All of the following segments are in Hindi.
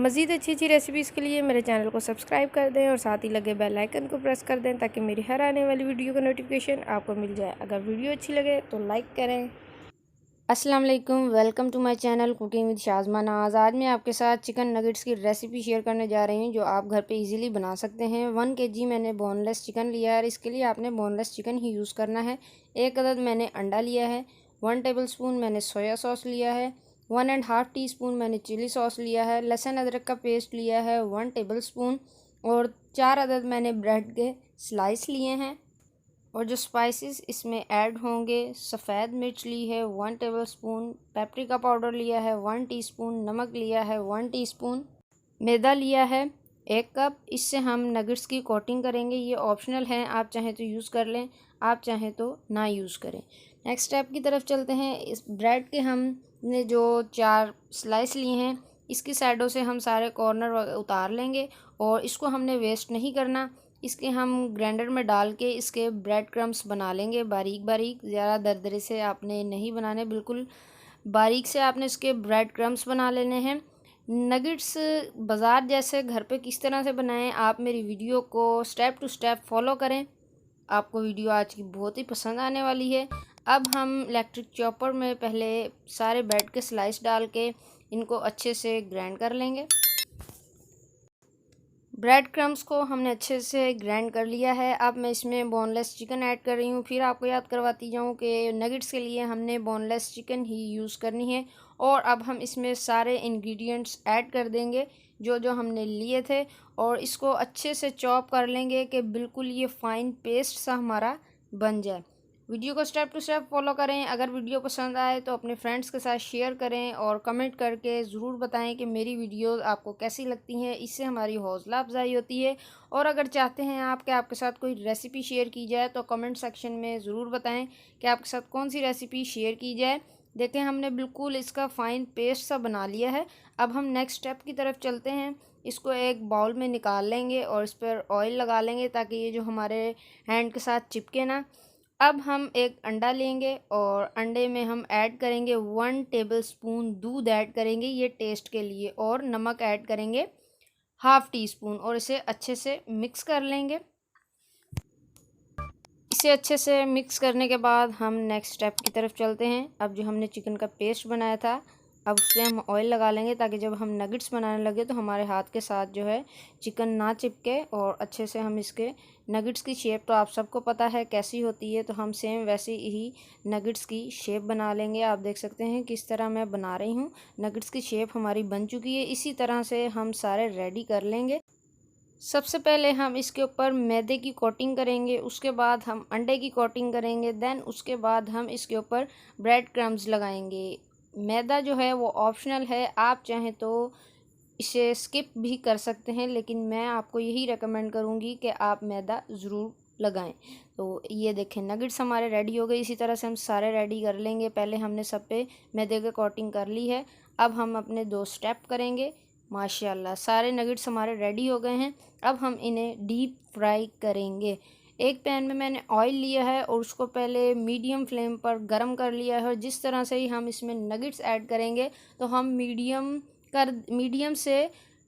मज़ीद अच्छी रेसिपीज़ के लिए मेरे चैनल को सब्सक्राइब कर दें और साथ ही लगे बेल आइकन को प्रेस कर दें ताकि मेरी हर आने वाली वीडियो का नोटिफिकेशन आपको मिल जाए। अगर वीडियो अच्छी लगे तो लाइक करें। अस्सलाम वालेकुम, welcome to my channel cooking with Shazma Naz. आज मैं आपके साथ चिकन नगेट्स की रेसिपी शेयर करने जा रही हूँ जो आप घर पे इजीली बना सकते हैं। 1 kg मैंने बोनलेस चिकन लिया है और इसके लिए आपने बोनलेस चिकन ही यूज़ करना है। 1 अदद मैंने अंडा लिया है, 1 टेबलस्पून मैंने सोया सॉस लिया है, 1.5 टीस्पून मैंने चिली सॉस लिया है, लहसुन अदरक का पेस्ट लिया है 1 टेबलस्पून और 4 अदद मैंने ब्रेड के स्लाइस लिए हैं। और जो स्पाइसेस इसमें ऐड होंगे, सफ़ेद मिर्च ली है 1 टेबलस्पून, पेपरिका पाउडर लिया है 1 टीस्पून, नमक लिया है 1 टीस्पून, मैदा लिया है 1 कप। इससे हम नगेट्स की कोटिंग करेंगे। ये ऑप्शनल है, आप चाहें तो यूज़ कर लें, आप चाहें तो ना यूज़ करें। नेक्स्ट स्टेप की तरफ चलते हैं। इस ब्रेड के हमने जो 4 स्लाइस लिए हैं, इसकी साइडों से हम सारे कॉर्नर उतार लेंगे और इसको हमने वेस्ट नहीं करना। इसके हम ग्राइंडर में डाल के इसके ब्रेड क्रम्स बना लेंगे बारीक बारीक। ज़्यादा दरदरे से आपने नहीं बनाने, बिल्कुल बारीक से आपने इसके ब्रेड क्रम्स बना लेने हैं। नगेट्स बाज़ार जैसे घर पे किस तरह से बनाएं, आप मेरी वीडियो को स्टेप टू स्टेप फॉलो करें। आपको वीडियो आज की बहुत ही पसंद आने वाली है। अब हम इलेक्ट्रिक चॉपर में पहले सारे ब्रेड के स्लाइस डाल के इनको अच्छे से ग्राइंड कर लेंगे। ब्रेड क्रम्स को हमने अच्छे से ग्राइंड कर लिया है। अब मैं इसमें बोनलेस चिकन ऐड कर रही हूँ। फिर आपको याद करवाती जाऊँ कि नगेट्स के लिए हमने बोनलेस चिकन ही यूज़ करनी है। और अब हम इसमें सारे इंग्रेडिएंट्स ऐड कर देंगे जो जो हमने लिए थे और इसको अच्छे से चॉप कर लेंगे कि बिल्कुल ये फ़ाइन पेस्ट सा हमारा बन जाए। वीडियो को स्टेप टू स्टेप फॉलो करें। अगर वीडियो पसंद आए तो अपने फ्रेंड्स के साथ शेयर करें और कमेंट करके ज़रूर बताएं कि मेरी वीडियो आपको कैसी लगती हैं। इससे हमारी हौसला अफजाई होती है। और अगर चाहते हैं आप कि आपके साथ कोई रेसिपी शेयर की जाए तो कमेंट सेक्शन में ज़रूर बताएं कि आपके साथ कौन सी रेसिपी शेयर की जाए। देखें, हमने बिल्कुल इसका फ़ाइन पेस्ट सा बना लिया है। अब हम नेक्स्ट स्टेप की तरफ चलते हैं। इसको एक बाउल में निकाल लेंगे और इस पर ऑयल लगा लेंगे ताकि ये जो हमारे हैंड के साथ चिपके ना। अब हम एक अंडा लेंगे और अंडे में हम ऐड करेंगे 1 टेबलस्पून दूध ऐड करेंगे ये टेस्ट के लिए, और नमक ऐड करेंगे 1/2 टीस्पून और इसे अच्छे से मिक्स कर लेंगे। इसे अच्छे से मिक्स करने के बाद हम नेक्स्ट स्टेप की तरफ चलते हैं। अब जो हमने चिकन का पेस्ट बनाया था, अब उसमें हम ऑयल लगा लेंगे ताकि जब हम नगेट्स बनाने लगे तो हमारे हाथ के साथ जो है चिकन ना चिपके और अच्छे से हम इसके नगेट्स की शेप तो आप सबको पता है कैसी होती है, तो हम सेम वैसे ही नगेट्स की शेप बना लेंगे। आप देख सकते हैं किस तरह मैं बना रही हूँ। नगेट्स की शेप हमारी बन चुकी है। इसी तरह से हम सारे रेडी कर लेंगे। सबसे पहले हम इसके ऊपर मैदे की कोटिंग करेंगे, उसके बाद हम अंडे की कोटिंग करेंगे, देन उसके बाद हम इसके ऊपर ब्रेड क्रम्स लगाएंगे। मैदा जो है वो ऑप्शनल है, आप चाहें तो इसे स्किप भी कर सकते हैं, लेकिन मैं आपको यही रेकमेंड करूँगी कि आप मैदा ज़रूर लगाएं। तो ये देखें नगेट्स हमारे रेडी हो गए। इसी तरह से हम सारे रेडी कर लेंगे। पहले हमने सब पे मैदे की कोटिंग कर ली है। अब हम अपने 2 स्टेप करेंगे। माशाल्लाह सारे नगेट्स हमारे रेडी हो गए हैं। अब हम इन्हें डीप फ्राई करेंगे। एक पैन में मैंने ऑयल लिया है और उसको पहले मीडियम फ्लेम पर गरम कर लिया है। और जिस तरह से ही हम इसमें नगेट्स ऐड करेंगे तो हम मीडियम से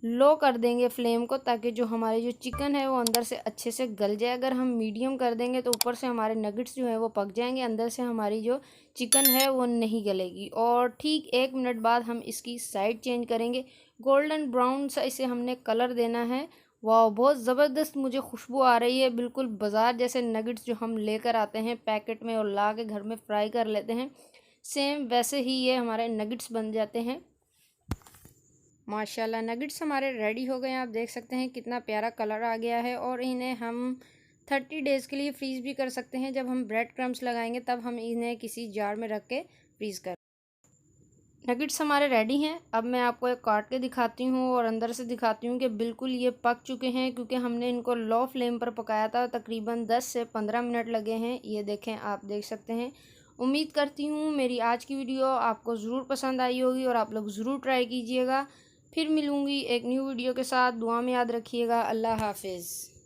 लो कर देंगे फ्लेम को, ताकि जो हमारी जो चिकन है वो अंदर से अच्छे से गल जाए। अगर हम मीडियम कर देंगे तो ऊपर से हमारे नगेट्स जो है वो पक जाएंगे, अंदर से हमारी जो चिकन है वो नहीं गलेगी। और ठीक 1 मिनट बाद हम इसकी साइड चेंज करेंगे। गोल्डन ब्राउन सा इसे हमने कलर देना है। वाह, बहुत ज़बरदस्त मुझे खुशबू आ रही है। बिल्कुल बाज़ार जैसे नगेट्स जो हम लेकर आते हैं पैकेट में और ला के घर में फ्राई कर लेते हैं, सेम वैसे ही ये हमारे नगेट्स बन जाते हैं। माशाल्लाह नगेट्स हमारे रेडी हो गए हैं। आप देख सकते हैं कितना प्यारा कलर आ गया है। और इन्हें हम 30 डेज़ के लिए फ्रीज़ भी कर सकते हैं। जब हम ब्रेड क्रम्स लगाएंगे तब हम इन्हें किसी जार में रख के फ्रीज़ कर। नगेट्स हमारे रेडी हैं। अब मैं आपको एक काट के दिखाती हूँ और अंदर से दिखाती हूँ कि बिल्कुल ये पक चुके हैं, क्योंकि हमने इनको लो फ्लेम पर पकाया था। तकरीबन 10 से 15 मिनट लगे हैं। ये देखें, आप देख सकते हैं। उम्मीद करती हूँ मेरी आज की वीडियो आपको ज़रूर पसंद आई होगी और आप लोग ज़रूर ट्राई कीजिएगा। फिर मिलूँगी एक न्यू वीडियो के साथ। दुआ में याद रखिएगा। अल्लाह हाफिज़।